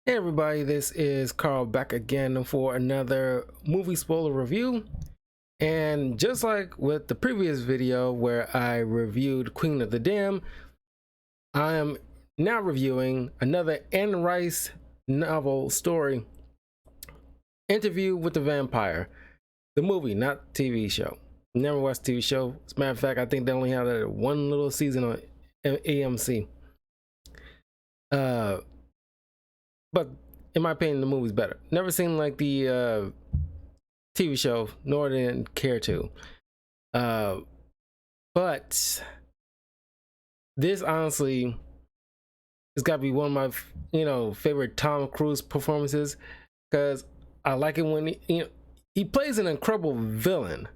Hey everybody, this is Carl back again for another movie spoiler review. And just like with the previous video where I reviewed Queen of the Dam, I am now reviewing another Anne Rice novel story, Interview with the Vampire. The movie, not TV show. Never watched TV show. As a matter of fact, I think they only have that one little season on AMC. But in my opinion, the movie's better. Never seen like the TV show, nor didn't care to. But this honestly has got to be one of my favorite Tom Cruise performances, because I like it when he plays an incredible villain,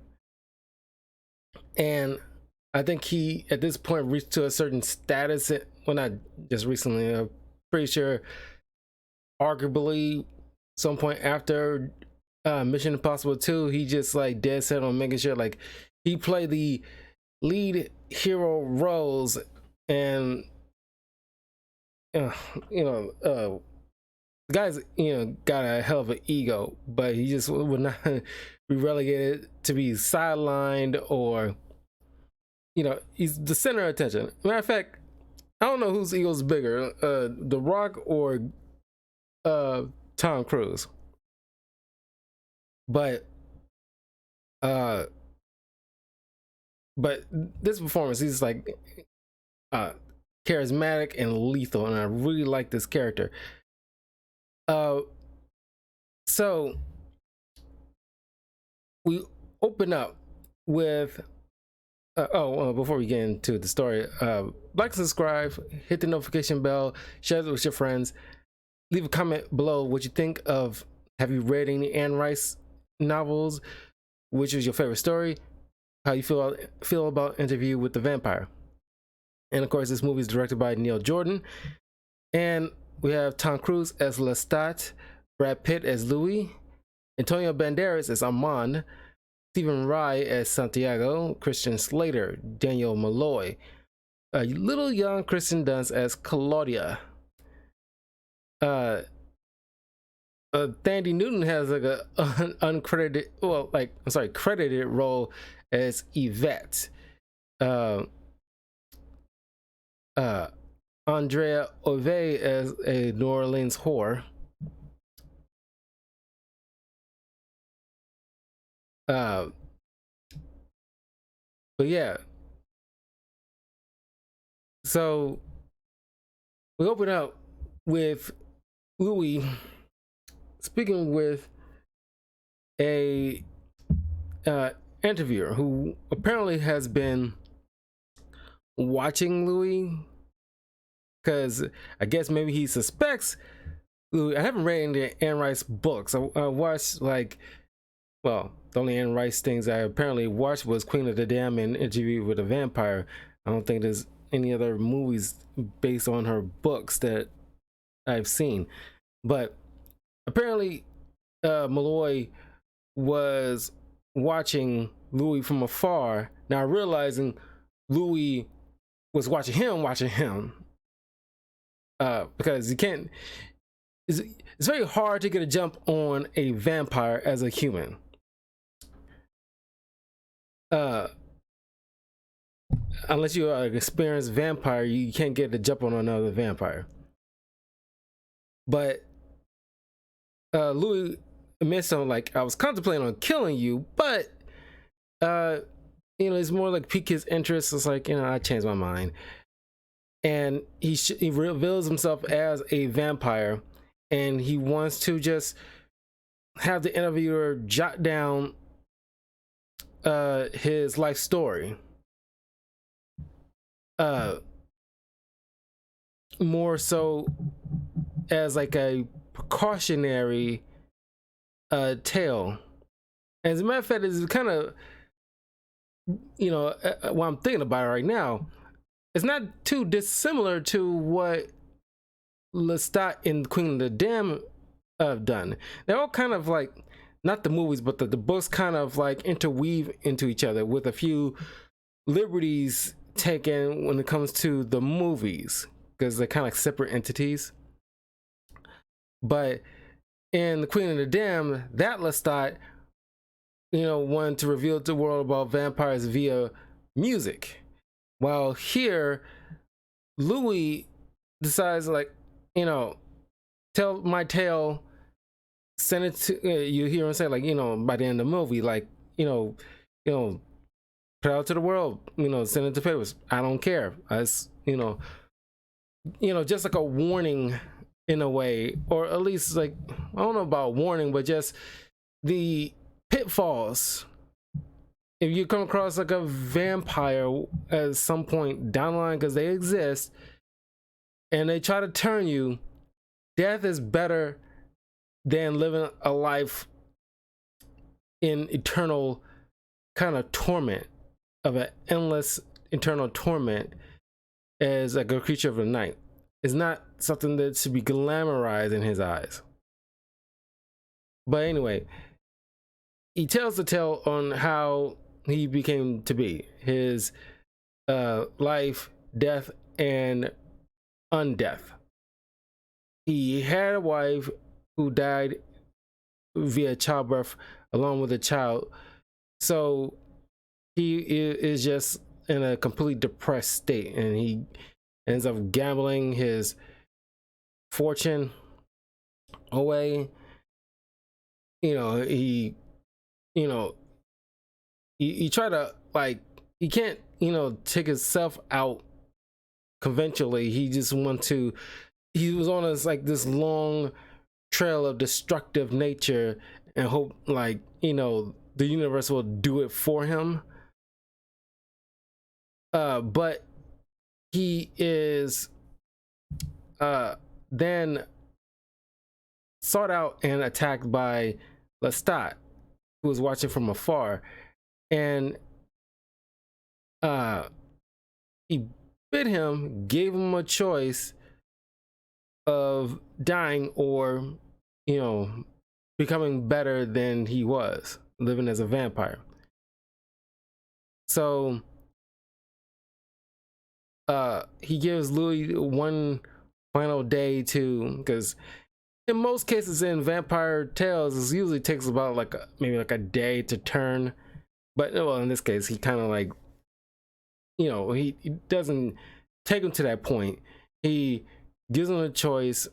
and I think he at this point reached to a certain status. Well, not just recently. I'm pretty sure, arguably, some point after Mission Impossible 2, he just like dead set on making sure like he played the lead hero roles, and the guy's got a hell of an ego, but he just would not be relegated to be sidelined, or he's the center of attention. Matter of fact, I don't know whose ego's bigger, The Rock or Tom Cruise. But this performance, he's like charismatic and lethal, and I really like this character. So we open up with before we get into the story, like, subscribe, hit the notification bell, share it with your friends, leave a comment below what you think of. Have you read any Anne Rice novels? Which is your favorite story? How you feel about Interview with the Vampire? And of course, this movie is directed by Neil Jordan, and we have Tom Cruise as Lestat, Brad Pitt as Louis, Antonio Banderas as Armand, Stephen Rye as Santiago, Christian Slater, Daniel Malloy, little young Kristen Dunst as Claudia. Thandie Newton has like a uncredited, credited role as Yvette. Andrea Ove as a New Orleans whore. But yeah, so we open up with Louis speaking with a interviewer who apparently has been watching Louis, because I guess maybe he suspects Louis. I haven't read any Anne Rice books. I watched the only Anne Rice things I apparently watched was Queen of the Dam and Interview with a Vampire. I don't think there's any other movies based on her books that I've seen. But apparently Malloy was watching Louis from afar, now realizing Louis was watching him, because you can't, it's very hard to get a jump on a vampire as a human. Unless you're an experienced vampire, you can't get a jump on another vampire. But Louis admits something like, I was contemplating on killing you, but it's more like pique his interest. It's like, I changed my mind. And he reveals himself as a vampire, and he wants to just have the interviewer jot down his life story, more so as like a precautionary tale. As a matter of fact, it's kind of what I'm thinking about right now, it's not too dissimilar to what Lestat and Queen of the Dam have done. They're all kind of like, not the movies, but the books kind of like interweave into each other, with a few liberties taken when it comes to the movies, because they're kind of like separate entities. But in The Queen of the Damned, that Lestat, wanted to reveal to the world about vampires via music. While here, Louis decides, like, tell my tale, send it to you hear him say, like, by the end of the movie, like, put it out to the world, send it to papers. I don't care. It's, just like a warning in a way, or at least, like, I don't know about warning, but just the pitfalls if you come across like a vampire at some point down the line, because they exist, and they try to turn you. Death is better than living a life in eternal kind of torment, of an endless eternal torment, as like a creature of the night. It's not something that should be glamorized in his eyes. But anyway, he tells the tale on how he became to be, his life, death, and undeath. He had a wife who died via childbirth along with a child, so he is just in a completely depressed state, and he ends up gambling his fortune away. He tried to, like, he can't take himself out conventionally. He just he was on this long trail of destructive nature, and hope, like, the universe will do it for him. But he is then sought out and attacked by Lestat, who was watching from afar, and he bit him, gave him a choice of dying or becoming better than he was, living as a vampire. So he gives Louis one final day because in most cases in vampire tales, it usually takes about maybe a day to turn. But well, in this case, he kind of like, he doesn't take him to that point. He gives him a choice.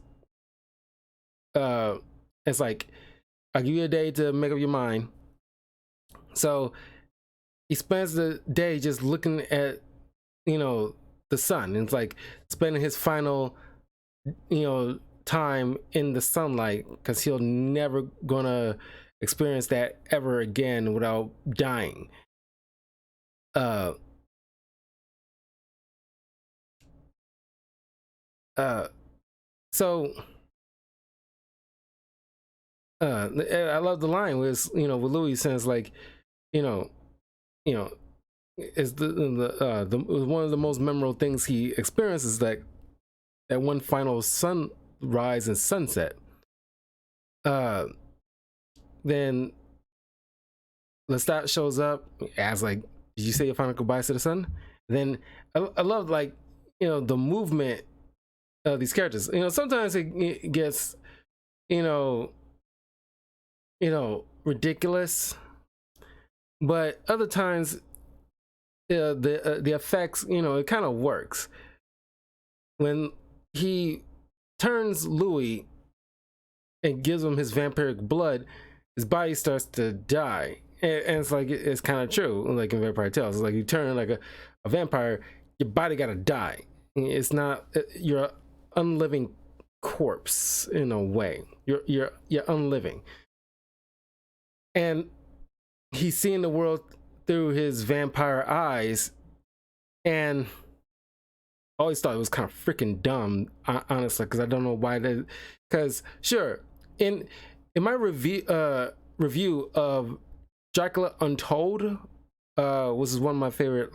It's like, I'll give you a day to make up your mind. So he spends the day just looking at, the sun. And it's like spending his final, time in the sunlight, because he'll never gonna experience that ever again without dying. So I love the line with with Louis says, like, is the one of the most memorable things he experiences, that one final sunrise and sunset. Then Lestat shows up, asks, like, did you say your final goodbyes to the sun? Then I love, like, the movement of these characters. Sometimes it gets ridiculous, but other times the effects, it kind of works. When he turns Louis and gives him his vampiric blood, his body starts to die, and it's like, it's kind of true, like in Vampire Tales. It's like, you turn like a vampire, your body gotta die. It's not, you're an unliving corpse in a way. You're unliving, and he's seeing the world through his vampire eyes, and I always thought it was kind of freaking dumb, honestly, because I don't know why that. Because sure, in my review of Dracula Untold, which is one of my favorite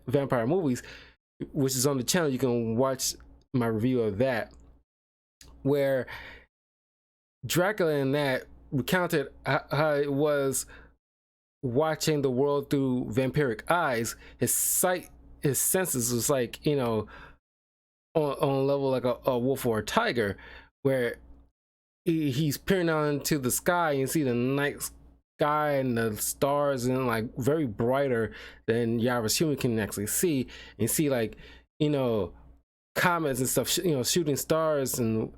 vampire movies, which is on the channel, you can watch my review of that, where Dracula in that recounted how it was watching the world through vampiric eyes. His sight, his senses was like, on a level like a wolf or a tiger, where he's peering out into the sky and see the night sky and the stars, and like very brighter than your average human can actually see, and see like, you know, comets and stuff, you know, shooting stars, and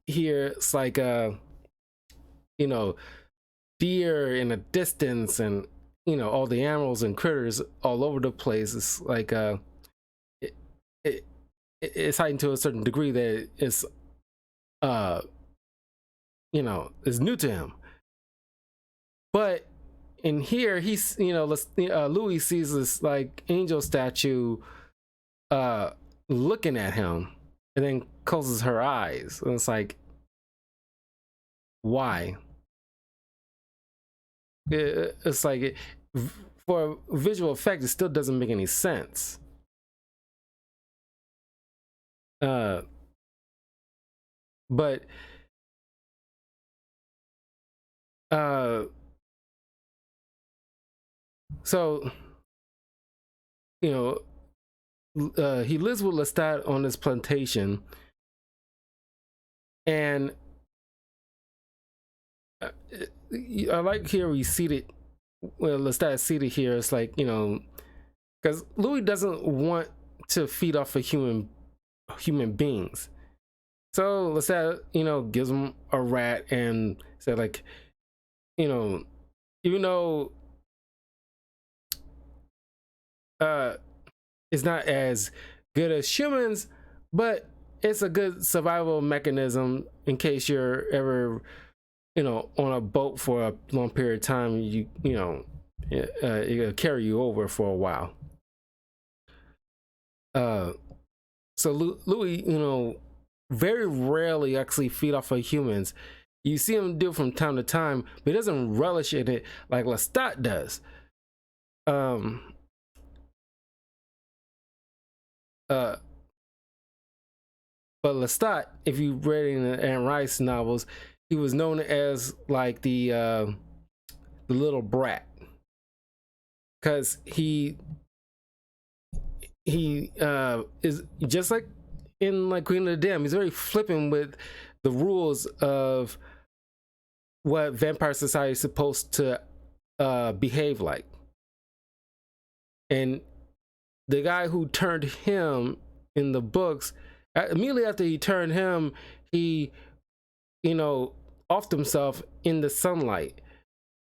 here it's like you know, deer in a distance, and you know, all the animals and critters all over the place. It's like it, it it's heightened to a certain degree that it's you know, is new to him. But in here, he's, you know, Louis sees this like angel statue looking at him, and then closes her eyes, and it's like, why? It's like, for visual effect, it still doesn't make any sense. But so, you know, he lives with Lestat on this plantation, and I like here we seated, well, Lestat seated here. It's like, you know, because Louis doesn't want to feed off of human beings, so Lestat, you know, gives him a rat and said, like, you know, even though it's not as good as humans, but it's a good survival mechanism in case you're ever, you know, on a boat for a long period of time. You know, it'll carry you over for a while. So Louis, you know, very rarely actually feed off of humans. You see him do it from time to time, but he doesn't relish in it like Lestat does. But Lestat, if you read in the Anne Rice novels, he was known as like the little brat, because he is just like in like Queen of the Dam. He's very flippant with the rules of what vampire society is supposed to behave like. And the guy who turned him in the books, immediately after he turned him, he, you know, offed himself in the sunlight,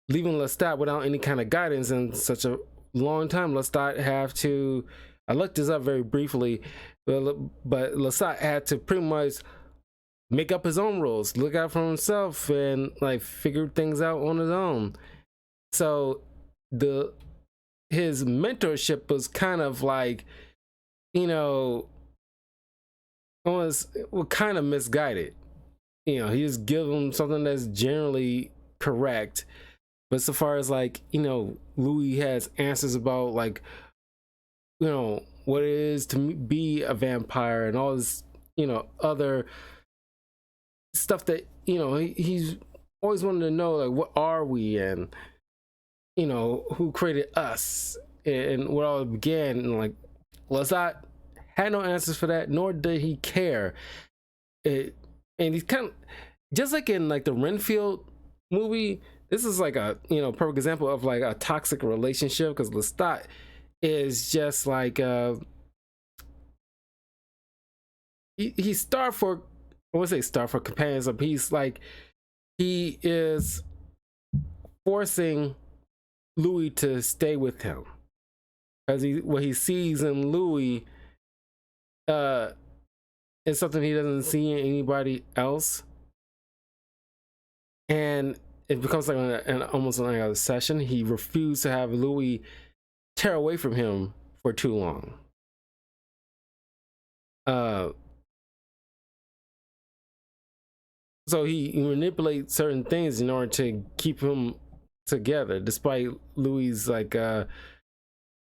leaving Lestat without any kind of guidance. In such a long time, Lestat have to, I looked this up very briefly, but Lestat had to pretty much make up his own rules, look out for himself, and like figure things out on his own. So his mentorship was kind of like, you know, was kind of misguided. You know, he just give him something that's generally correct, but so far as like, you know, Louis has answers about like, you know, what it is to be a vampire and all this, you know, other stuff that, you know, he's always wanted to know, like, what are we, and, you know, who created us, and where all it began. And like, Lestat had no answers for that, nor did he care. And he's kind of just like in like the Renfield movie. This is like a, you know, perfect example of like a toxic relationship, because Lestat is just like he's starved for, I wouldn't say starved for companions, but he's like, he is forcing Louis to stay with him, because what he sees in Louis is something he doesn't see in anybody else, and it becomes like an almost like a session. He refused to have Louis tear away from him for too long. So he manipulates certain things in order to keep him together, despite Louis' like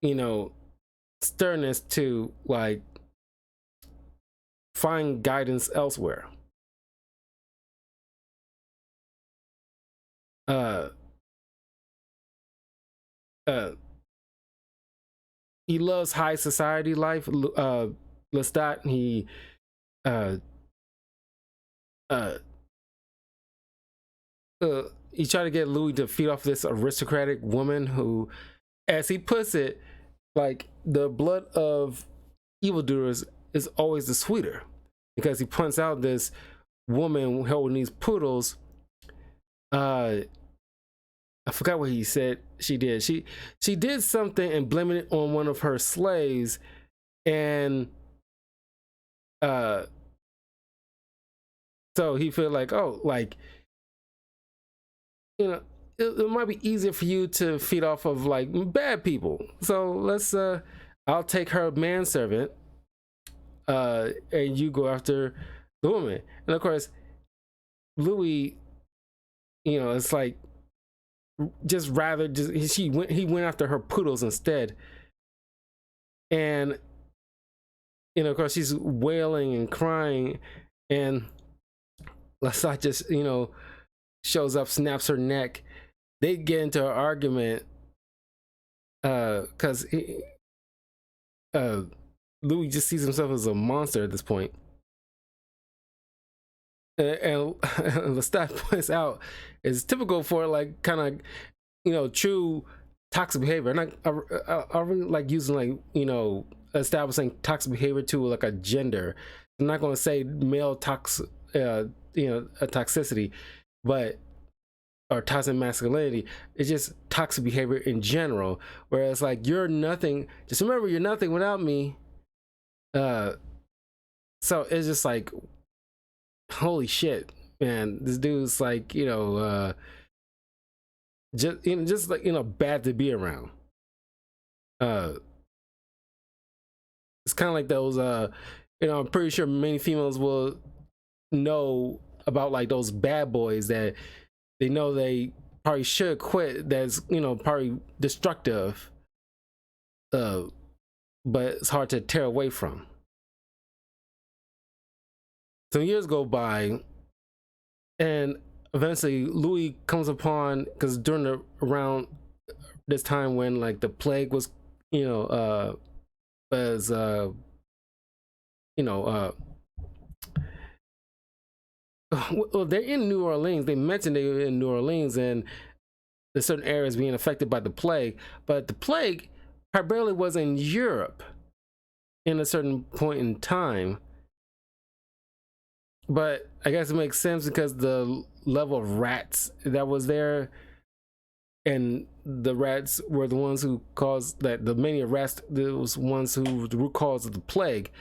you know, sternness to like find guidance elsewhere. He loves high society life. Lestat, he he tried to get Louis to feed off this aristocratic woman who, as he puts it, like the blood of evildoers is always the sweeter, because he points out this woman holding these poodles. I forgot what he said she did. She did something and blamed it on one of her slaves, and so he feel like, oh, like, you know, it might be easier for you to feed off of like bad people. So let's I'll take her manservant, and you go after the woman. And of course, Louis, you know, it's like he went after her poodles instead. And you know, of course, she's wailing and crying, and Lestat just, you know, shows up, snaps her neck. They get into an argument because Louis just sees himself as a monster at this point. And Lestat points out it's typical for like kind of, you know, true toxic behavior. And I really like using, like, you know, establishing toxic behavior to like a gender. I'm not going to say male you know, a toxicity, but or toxic masculinity. It's just toxic behavior in general, whereas like, you're nothing, just remember you're nothing without me. So it's just like, holy shit, man, this dude's like, you know, just like, you know, bad to be around. It's kind of like those you know, I'm pretty sure many females will know about like those bad boys that they know they probably should quit, that's, you know, probably destructive, but it's hard to tear away from. Some years go by, and eventually Louis comes upon, because during around this time when like the plague was, you know, was you know, well, they're in New Orleans. They mentioned they were in New Orleans, and there's certain areas being affected by the plague. But the plague primarily was in Europe in a certain point in time. But I guess it makes sense because the level of rats that was there, and the rats were the ones who caused that, the many rats, those ones who were the root cause of the plague.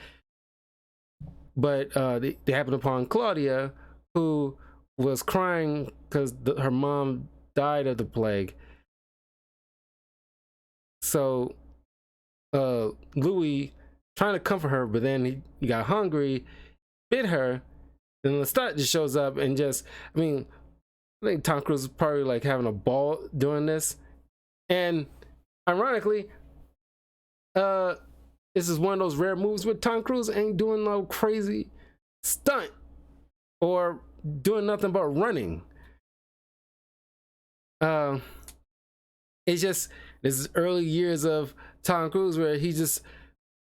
But they happened upon Claudia, who was crying because her mom died of the plague. So Louis trying to comfort her, but then he got hungry, bit her, and Lestat just shows up and just, I mean, I think Tom Cruise is probably like having a ball doing this. And ironically, this is one of those rare movies where Tom Cruise ain't doing no crazy stunt or doing nothing but running. It's just, this is early years of Tom Cruise where he just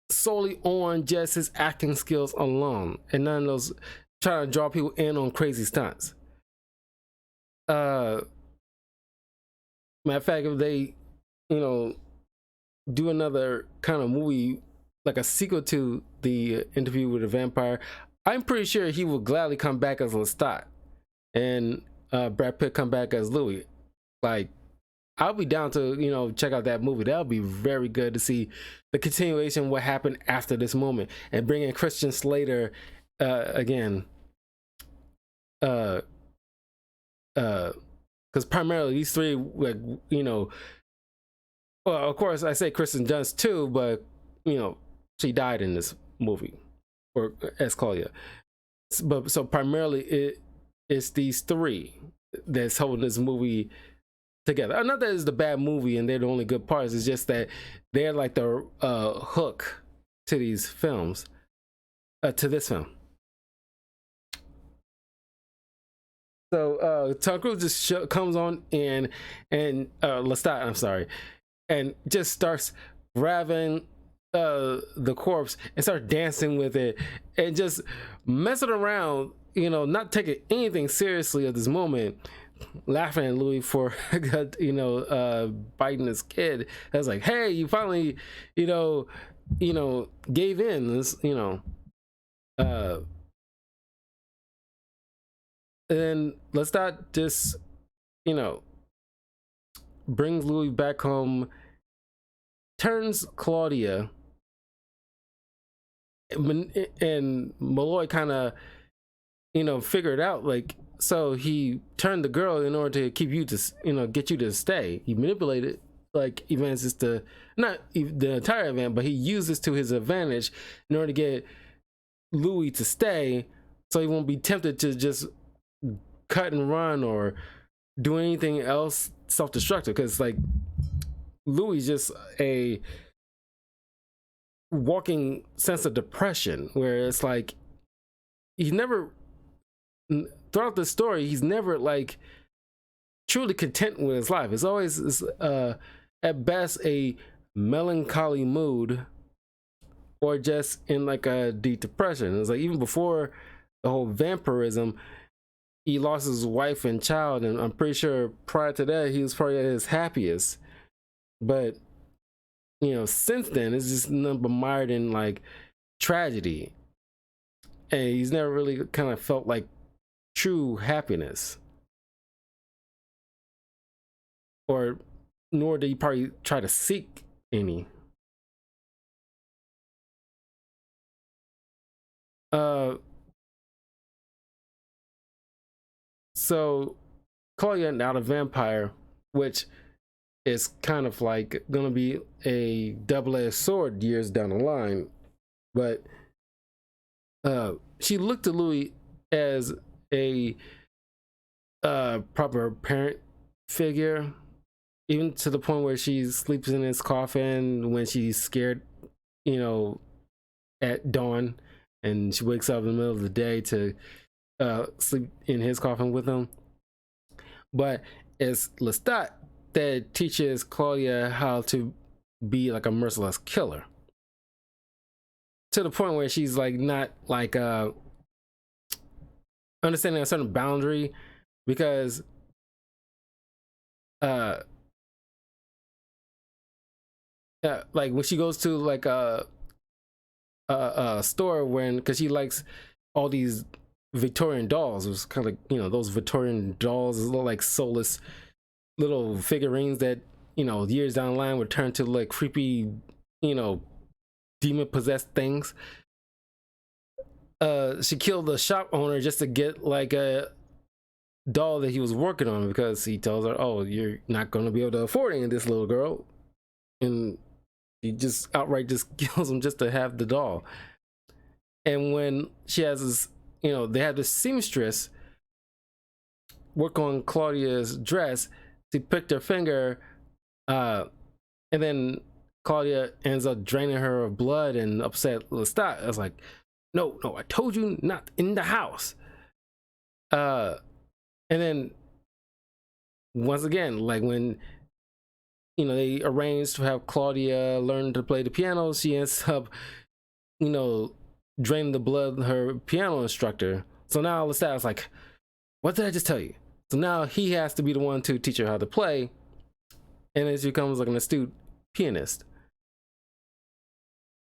solely on just his acting skills alone, and none of those trying to draw people in on crazy stunts. Matter of fact, if they, you know, do another kind of movie, like a sequel to the Interview with a Vampire, I'm pretty sure he will gladly come back as Lestat, and Brad Pitt come back as Louis. Like, I'll be down to, you know, check out that movie. That'll be very good to see the continuation, what happened after this moment, and bring in Christian Slater again. Because primarily these three, like, you know, well, of course I say Kristen Dunst too, but you know, she died in this movie, or as Claudia. But so primarily it's these three that's holding this movie together. Not that it's the bad movie and they're the only good parts. It's just that they're like the hook to these films, to this film. So Tom Cruise just comes on and Lestat, I'm sorry, and just starts grabbing the corpse and start dancing with it and just messing around, you know, not taking anything seriously at this moment, laughing at Louis for biting his kid. I was like, hey, you finally you know gave in. This uh and Lestat just brings Louis back home, turns Claudia, and Malloy kind of figured out, like, so he turned the girl in order to keep you to get you to stay. He manipulated like events just to not the entire event, but he used this to his advantage in order to get Louis to stay, so he won't be tempted to just cut and run or do anything else self-destructive, because like Louis just a walking sense of depression, where it's like he's never, throughout the story, he's never like truly content with his life. It's always at best a melancholy mood, or just in like a deep depression. It's like even before the whole vampirism, he lost his wife and child, and I'm pretty sure prior to that he was probably at his happiest. But since then it's just nothing but mired in like tragedy, and he's never really kind of felt like true happiness, or nor did he probably try to seek any. So Claudia, now the vampire, which is kind of like gonna be a double-edged sword years down the line, but she looked to Louis as a proper parent figure, even to the point where she sleeps in his coffin when she's scared, at dawn, and she wakes up in the middle of the day to sleep in his coffin with him. But it's Lestat that teaches Claudia how to be like a merciless killer, to the point where she's like not like understanding a certain boundary, because like when she goes to like a store, when, because she likes all these Victorian dolls. It was kind of like those Victorian dolls, look like soulless little figurines that years down the line would turn to like creepy demon possessed things. She killed the shop owner just to get like a doll that he was working on, because he tells her, oh, you're not going to be able to afford any of this, little girl, and he just outright just kills him just to have the doll. And when she has this, they have this seamstress work on Claudia's dress, she pricked her finger, and then Claudia ends up draining her of blood and upset Lestat. I was like, no, I told you not in the house. And then once again, like when they arranged to have Claudia learn to play the piano, she ends up draining the blood of her piano instructor. So now Lestat's like, what did I just tell you? So now he has to be the one to teach her how to play, and it becomes like an astute pianist.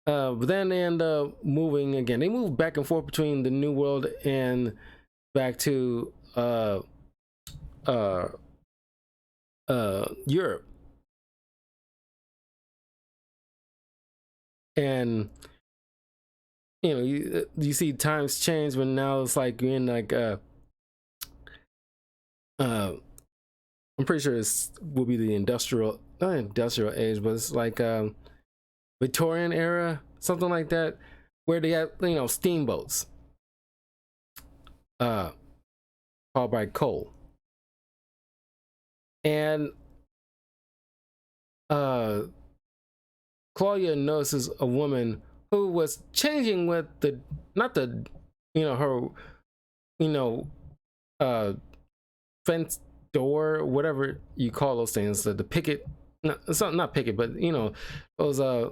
But then they end up moving again. They move back and forth between the New World and back to Europe. And you see times change when now it's like you're in like I'm pretty sure it will be the not industrial age, but it's like Victorian era, something like that, where they have steamboats powered by coal. And Claudia notices a woman who was changing with the, not the her fence door, whatever you call those things, the picket, not picket, but those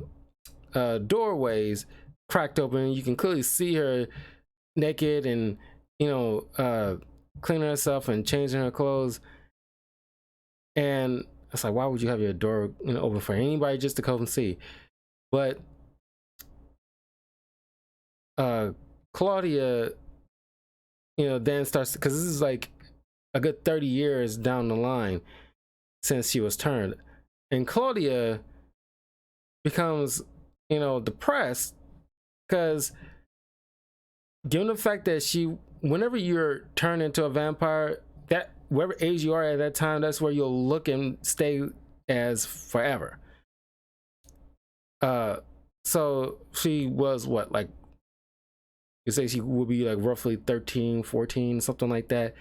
doorways cracked open. You can clearly see her naked and cleaning herself and changing her clothes. And it's like, why would you have your door, open for anybody just to come and see? But Claudia, then starts, because this is like a good 30 years down the line since she was turned, and Claudia becomes, depressed, because given the fact that whenever you're turned into a vampire, that whatever age you are at that time, that's where you'll look and stay as forever. So she was what, like, you say she would be like roughly 13, 14, something like that.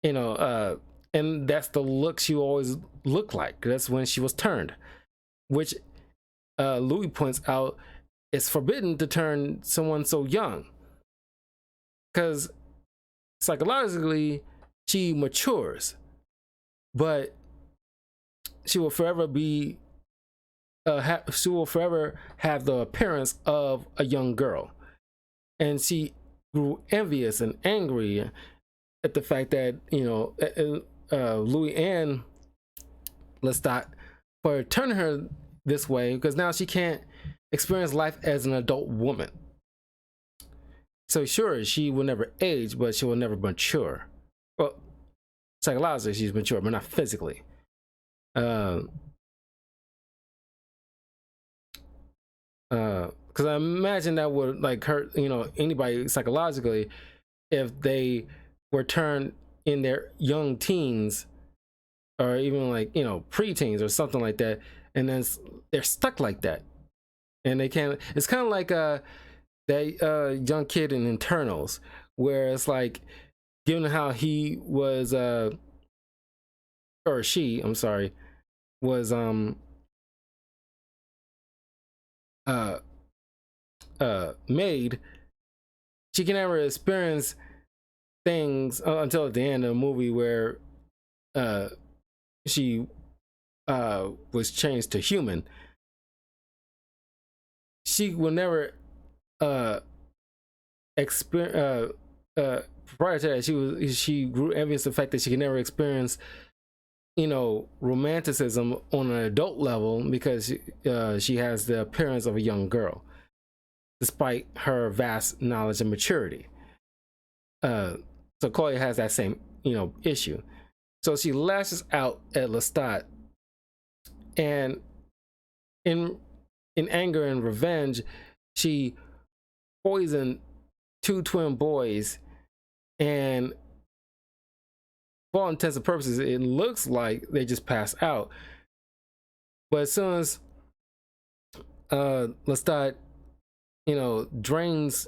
And that's the look she always looked like. That's when she was turned, which Louis points out it's forbidden to turn someone so young, because psychologically she matures, but she will forever be she will forever have the appearance of a young girl. And she grew envious and angry at the fact that Louis and Lestat for turning her this way, because now she can't experience life as an adult woman. So sure, she will never age, but she will never mature. Well, psychologically she's mature, but not physically. Because I imagine that would like hurt anybody psychologically if they were turned in their young teens, or even like pre-teens or something like that, and then they're stuck like that, and they can't. It's kind of like that young kid in Internals, where it's like, given how he was or she, I'm sorry, was made, she can never experience things until at the end of the movie, where she was changed to human. She will never experience prior to that, she grew envious of the fact that she can never experience romanticism on an adult level, because she has the appearance of a young girl despite her vast knowledge and maturity. So Claudia has that same issue. So she lashes out at Lestat, and in anger and revenge, she poisoned 2 twin boys, and for all intents and purposes it looks like they just passed out. But as soon as Lestat drains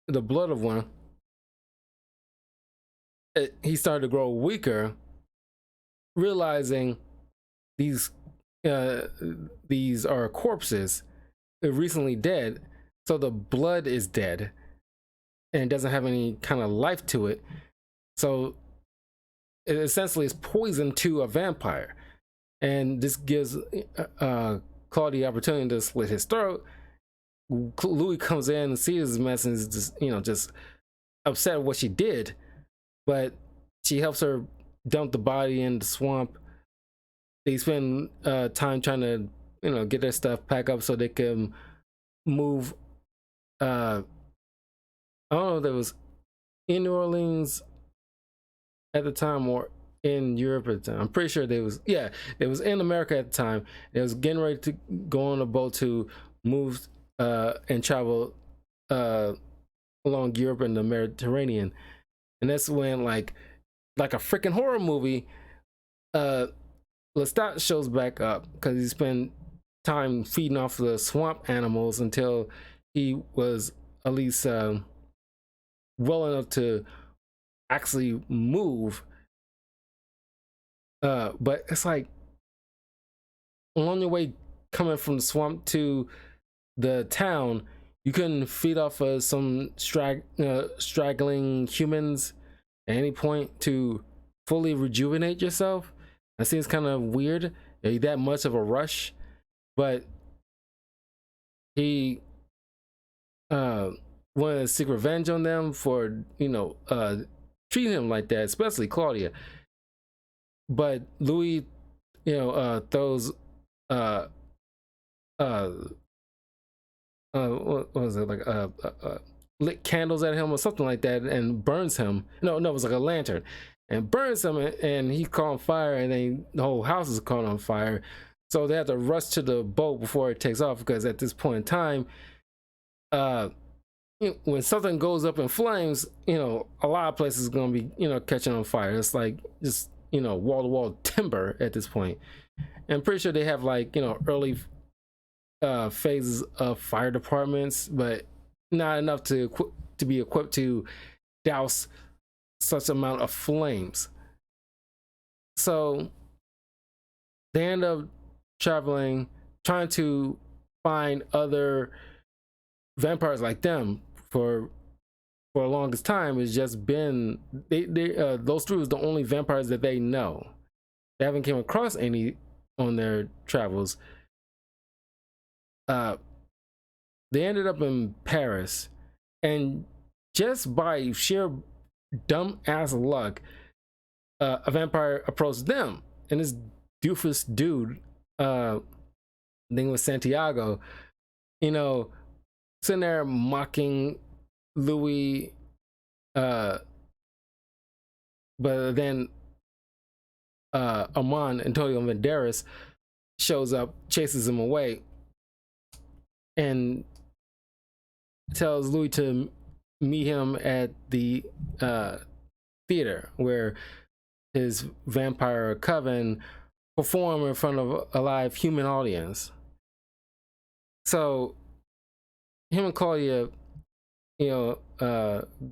the blood of one, he started to grow weaker, realizing these are corpses, recently dead, so the blood is dead and it doesn't have any kind of life to it. So it essentially is poison to a vampire, and this gives Claude the opportunity to slit his throat. Louis comes in and sees his mess and is just upset at what she did, but she helps her dump the body in the swamp. They spend time trying to get their stuff packed up so they can move. I don't know if it was in New Orleans at the time or in Europe at the time. I'm pretty sure it was in America at the time. It was getting ready to go on a boat to move and travel along Europe and the Mediterranean. And that's when like a freaking horror movie, Lestat shows back up, because he spent time feeding off the swamp animals until he was at least well enough to actually move. But it's like, along your way coming from the swamp to the town, you couldn't feed off of some straggling humans at any point to fully rejuvenate yourself. That seems kind of weird. That much of a rush, but he wanted to seek revenge on them for treat him like that, especially Claudia. But Louis, throws uh what was it, like lit candles at him or something like that, and burns him. No, it was like a lantern, and burns him, and he caught on fire, and then the whole house is caught on fire. So they have to rush to the boat before it takes off, because at this point in time, when something goes up in flames, a lot of places are gonna be, catching on fire. It's like just, wall to wall timber at this point. And I'm pretty sure they have, like, early phases of fire departments, but not enough to be equipped to douse such amount of flames. So they end up traveling, trying to find other vampires like them. For the longest time, it's just been those three was the only vampires that they know. They haven't came across any on their travels. They ended up in Paris, and just by sheer dumb ass luck, a vampire approached them, and this doofus dude, name was Santiago, sitting there mocking Louis, but then Armand, Antonio Banderas, shows up, chases him away, and tells Louis to meet him at the theater where his vampire coven perform in front of a live human audience. So him and Claudia,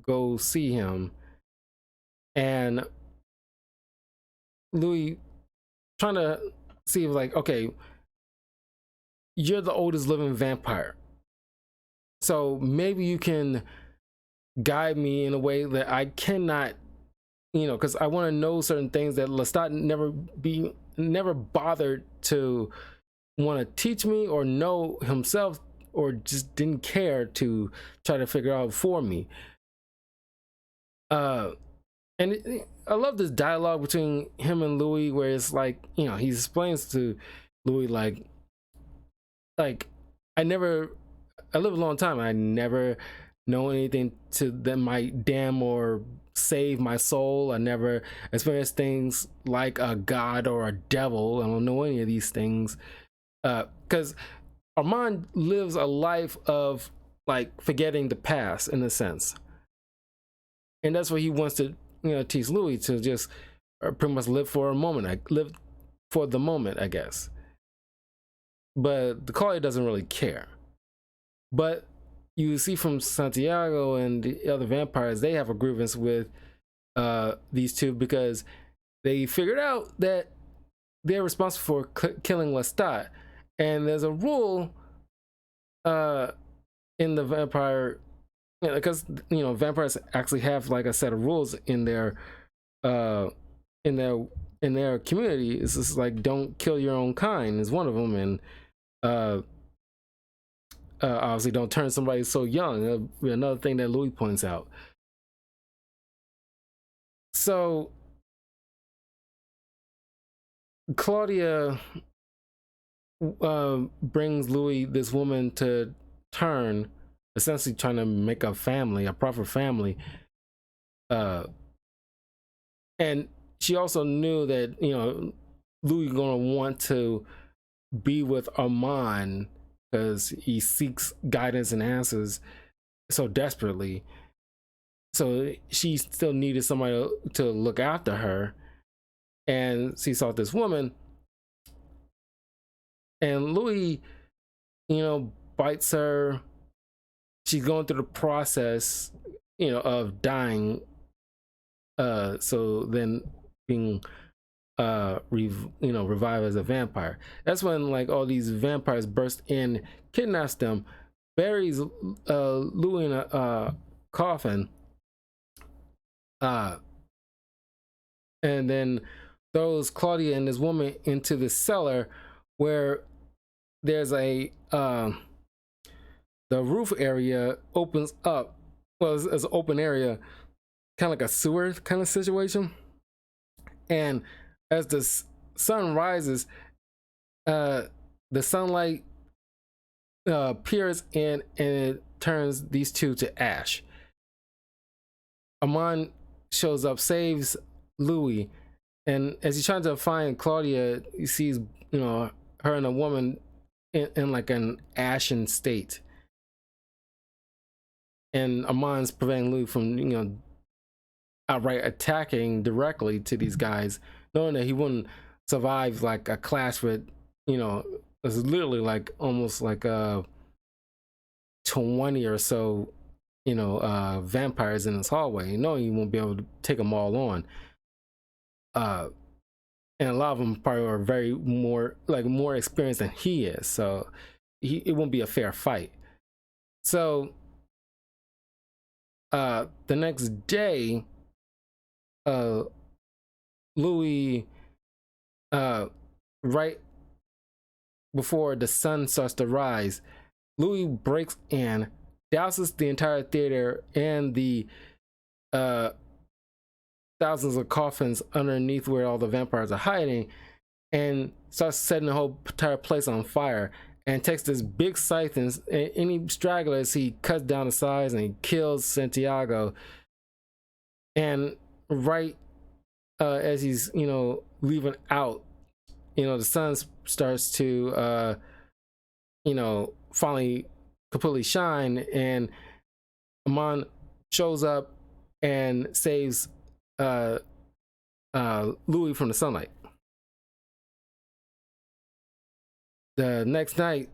go see him, and Louis trying to see if, like, okay, you're the oldest living vampire, so maybe you can guide me in a way that I cannot, because I want to know certain things that Lestat never bothered to want to teach me or know himself, or just didn't care to try to figure out for me. I love this dialogue between him and Louis, where it's like, he explains to Louis, like I live a long time, I never know anything that might damn or save my soul. I never experienced things like a god or a devil. I don't know any of these things, because Armand lives a life of, like, forgetting the past, in a sense, and that's what he wants to, teach Louis, to just pretty much live for a moment. I live for the moment, I guess. But the Claudia doesn't really care. But you see from Santiago and the other vampires, they have a grievance with these two, because they figured out that they're responsible for killing Lestat. And there's a rule in the vampire, because vampires actually have, like, a set of rules in their community. It's just like, don't kill your own kind is one of them, and obviously don't turn somebody so young. Another thing that Louis points out. So Claudia brings Louis this woman to turn, essentially trying to make a family, a proper family. And she also knew that, Louis gonna want to be with Armand, because he seeks guidance and answers so desperately. So she still needed somebody to look after her, and she saw this woman, and Louis, bites her. She's going through the process, of dying, so then being revived as a vampire. That's when, like, all these vampires burst in, kidnaps them, buries Louis in a coffin, and then throws Claudia and this woman into the cellar, where there's a the roof area opens up. Well, it's an open area, kind of like a sewer kind of situation. And as the sun rises, the sunlight appears and it turns these two to ash. Amon shows up, saves Louis, and as he's trying to find Claudia, he sees, her and a woman in like an ashen state. And Amon's preventing Louis from, outright attacking directly to these guys, knowing that he wouldn't survive like a clash with, it's literally like almost like 20 or so, vampires in this hallway. Knowing he won't be able to take them all on. And a lot of them probably are very more experienced than he is, so it won't be a fair fight. So the next day, Louis, right before the sun starts to rise, Louis breaks in, douses the entire theater and the thousands of coffins underneath where all the vampires are hiding, and starts setting the whole entire place on fire, and takes this big scythe, and any stragglers he cuts down the sides, and he kills Santiago. And right as he's leaving out, the sun starts to finally completely shine, and Amon shows up and saves Louis from the sunlight. The next night,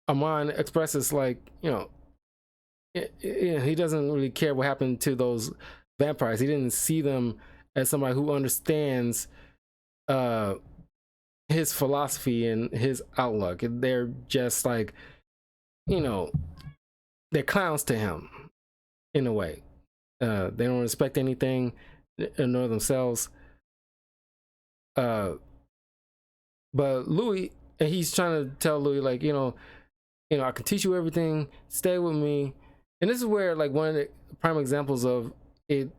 Amon expresses he doesn't really care what happened to those vampires. He didn't see them as somebody who understands his philosophy and his outlook. They're just like, they're clowns to him in a way. They don't respect anything nor themselves. But Louis, and he's trying to tell Louis, like, I can teach you everything, stay with me. And this is where, like, one of the prime examples of it,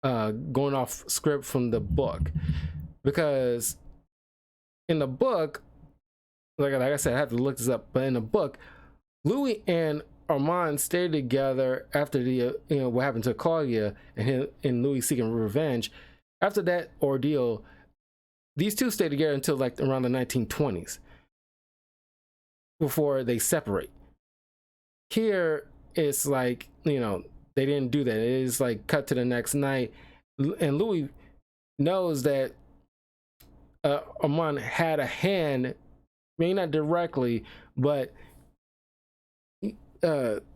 going off script from the book. Because in the book, like I said, I have to look this up, but in the book, Louis and Armand stayed together after the what happened to Claudia and Louis seeking revenge. After that ordeal, these two stayed together until like around the 1920s before they separate. Here it's like, they didn't do that. It is like cut to the next night, and Louis knows that Armand had a hand, maybe not directly, but he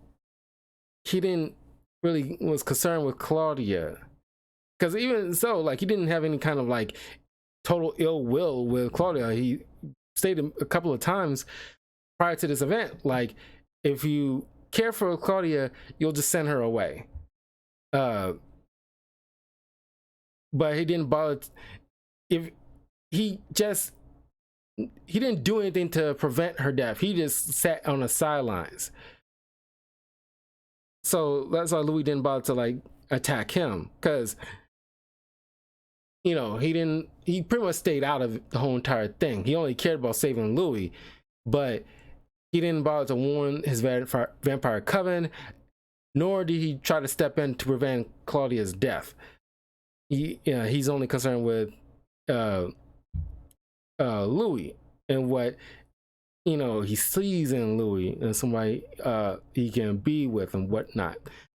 didn't really was concerned with Claudia, because even so, like, he didn't have any kind of like total ill will with Claudia. He stated a couple of times prior to this event, like, if you care for Claudia, you'll just send her away. But he didn't bother. He didn't do anything to prevent her death. He just sat on the sidelines. So that's why Louis didn't bother to like attack him, because he pretty much stayed out of the whole entire thing. He only cared about saving Louis, but he didn't bother to warn his vampire coven, nor did he try to step in to prevent Claudia's death. He's only concerned with Louis and what he sees in Louis, and somebody he can be with and whatnot.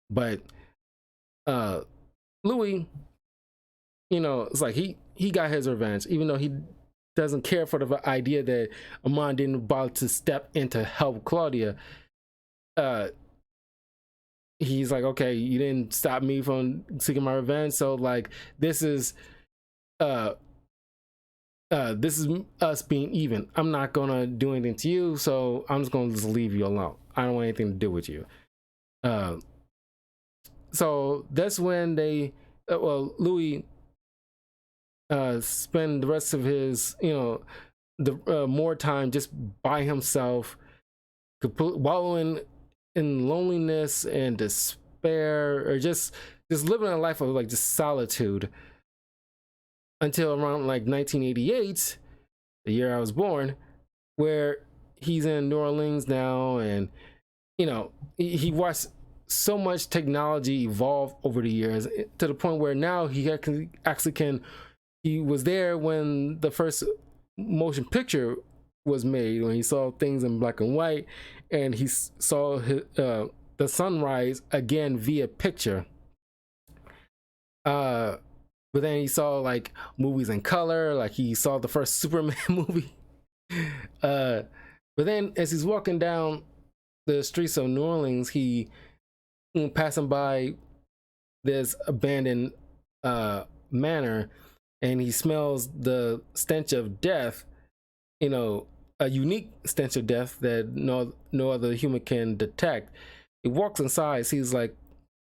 But Louis, it's like he got his revenge, even though he doesn't care for the idea that Amon didn't bother to step in to help Claudia. He's like, okay, you didn't stop me from seeking my revenge, so like this is us being even. I'm not gonna do anything to you, so I'm just gonna just leave you alone. I don't want anything to do with you. So that's when they Louis spend the rest of his more time just by himself, wallowing in loneliness and despair, or just living a life of like just solitude, until around like 1988, the year I was born, where he's in New Orleans now. And he watched so much technology evolve over the years, to the point where now he actually can. He was there when the first motion picture was made, when he saw things in black and white, and he saw the sunrise again via picture. But then he saw like movies in color, like he saw the first Superman movie. But then as he's walking down the streets of New Orleans, he passing by this abandoned manor, and he smells the stench of death, a unique stench of death that no other human can detect. He walks inside, sees like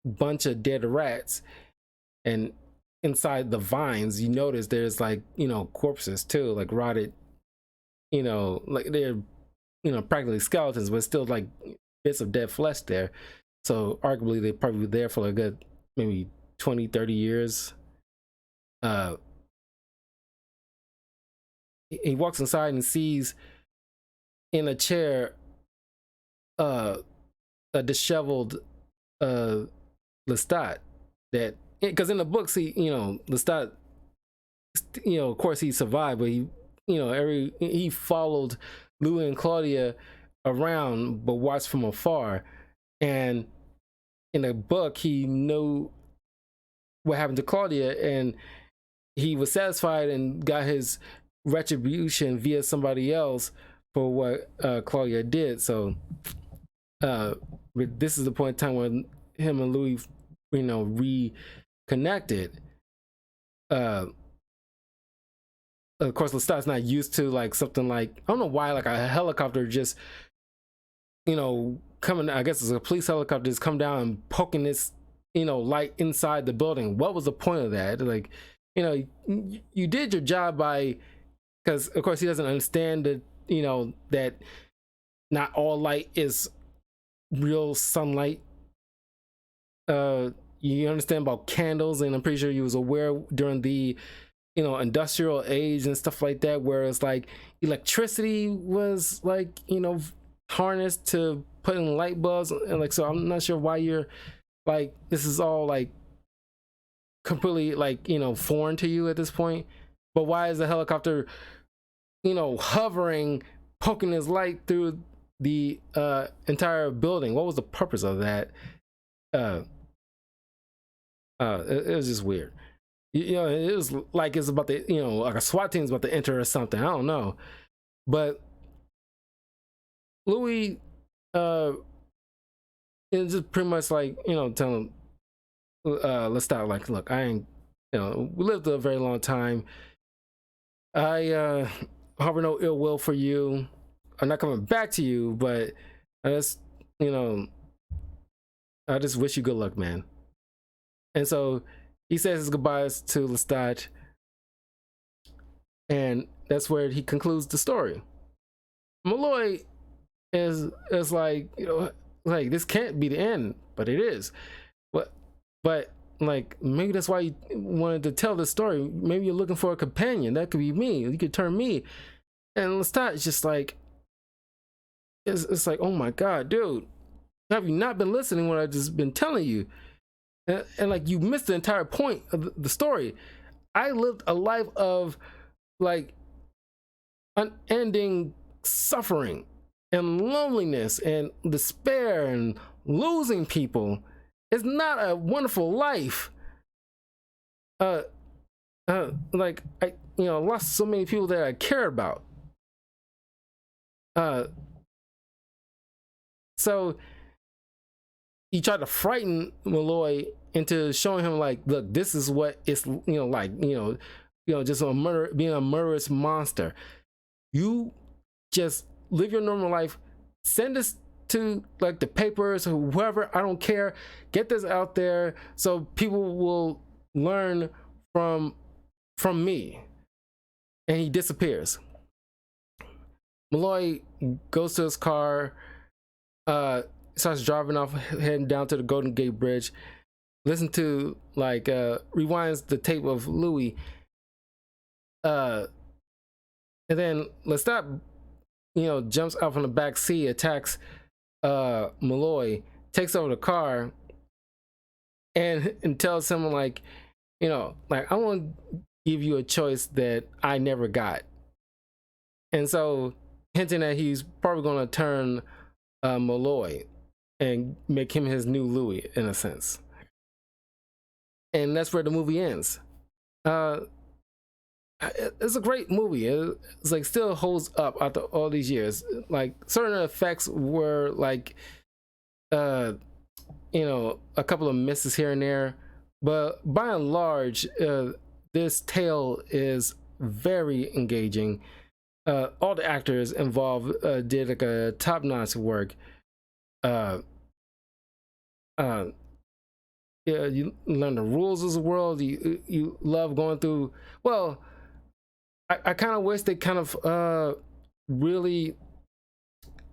a bunch of dead rats, and inside the vines, you notice there's like corpses too, like rotted, like they're practically skeletons, but still like bits of dead flesh there. So arguably they probably there for like a good maybe 20-30 years. He walks inside and sees in a chair a disheveled Lestat, that because in the books Lestat, of course he survived, but he followed Louis and Claudia around but watched from afar. And in the book he knew what happened to Claudia, and he was satisfied and got his retribution via somebody else for what Claudia did. So this is the point in time when him and Louis reconnected. Of course Lestat's not used to like something like, I don't know why, like a helicopter just coming, I guess it's a police helicopter, just come down and poking this light inside the building. What was the point of that? Like, you did your job by, because of course he doesn't understand that that not all light is real sunlight. You understand about candles, and I'm pretty sure you was aware during the industrial age and stuff like that, where it's like electricity was like harnessed to put in light bulbs, and like, so I'm not sure why you're like, this is all like completely like foreign to you at this point. But why is the helicopter hovering, poking his light through the entire building? What was the purpose of that? It was just weird. It was like it's about to, like a SWAT team's about to enter or something. I don't know. But Louis it's just pretty much like telling Lestat, like, look, I ain't, we lived a very long time. I harbor no ill will for you. I'm not coming back to you, but I just I just wish you good luck, man. And so he says his goodbyes to Lestat, and that's where he concludes the story. Malloy is like, like, this can't be the end, but it is. But like, maybe that's why you wanted to tell this story. Maybe you're looking for a companion. That could be me. You could turn me. And Lestat is just like, it's like, oh my god, dude, have you not been listening what I've just been telling you? And like, you missed the entire point of the story. I lived a life of like unending suffering and loneliness and despair and losing people. It's not a wonderful life. Like, I lost so many people that I care about. So he tried to frighten Malloy into showing him like, look, this is what it's like, just a murder, being a murderous monster. You just live your normal life, send this to like the papers or whoever, I don't care, get this out there so people will learn from me. And he disappears. Malloy goes to his car, starts driving off, heading down to the Golden Gate Bridge. Listen to like rewinds the tape of Louis, and then Lestat, jumps out from the back seat, attacks Malloy, takes over the car, and tells him like, like, I want to give you a choice that I never got. And so hinting that he's probably going to turn Malloy and make him his new Louis in a sense. And that's where the movie ends. It's a great movie. It's like still holds up after all these years. Like certain effects were like, a couple of misses here and there, but by and large, this tale is very engaging. All the actors involved did like a top-notch work. Yeah, you learn the rules of the world. You love going through. Well, I kind of wish they kind of really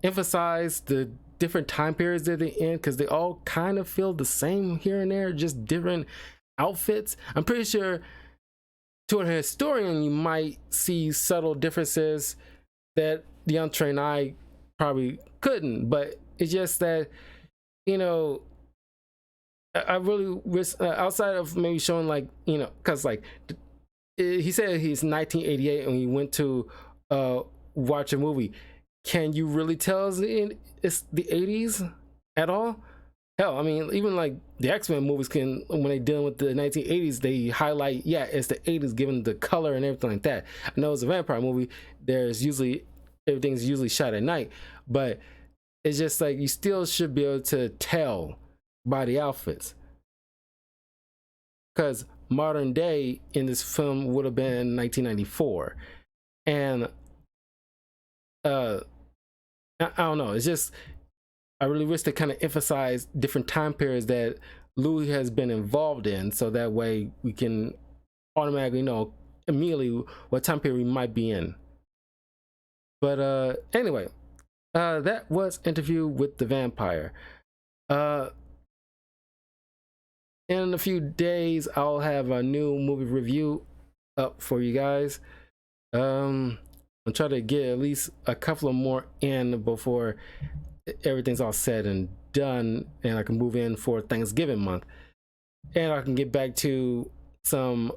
emphasize the different time periods that they're in, because they all kind of feel the same here and there, just different outfits. I'm pretty sure to a historian you might see subtle differences that the untrained eye probably couldn't, but it's just that, I really wish, outside of maybe showing like, because like he said he's 1988 and he went to watch a movie. Can you really tell it's the 80s at all? Hell, I mean, even like the X-Men movies can, when they dealing with the 1980s, they highlight, yeah, it's the 80s, given the color and everything like that. I know it's a vampire movie. Everything's usually shot at night, but it's just like you still should be able to tell by the outfits, because modern day in this film would have been 1994, and I don't know. It's just, I really wish they kind of emphasize different time periods that Louis has been involved in, so that way we can automatically know immediately what time period we might be in. But anyway, that was Interview with the Vampire. In a few days, I'll have a new movie review up for you guys. I'll try to get at least a couple of more in before everything's all said and done, and I can move in for Thanksgiving month, and I can get back to some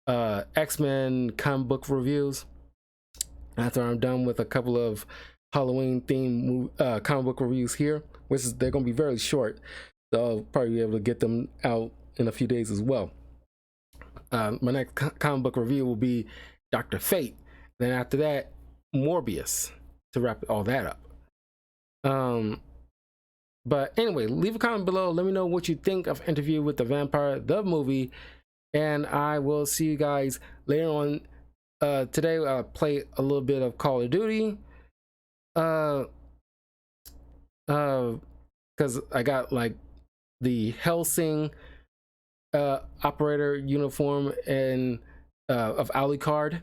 X-Men comic book reviews after I'm done with a couple of Halloween themed comic book reviews here, which is, they're gonna be very short, so I'll probably be able to get them out in a few days as well. My next comic book review will be Dr. Fate. Then after that, Morbius, to wrap all that up. But anyway, leave a comment below. Let me know what you think of Interview with the Vampire, the movie, and I will see you guys later on. Today I'll play a little bit of Call of Duty. Because I got like the Helsing operator uniform and of Alucard.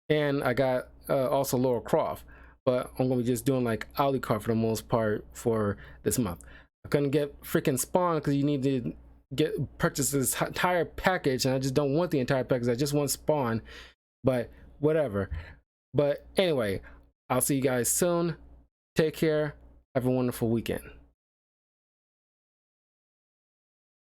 And I got also Lara Croft, but I'm gonna be just doing like Alucard for the most part for this month. I couldn't get freaking Spawn because you need to purchase this entire package, and I just don't want the entire package. I just want Spawn, but whatever. But anyway, I'll see you guys soon. Take care. Have a wonderful weekend.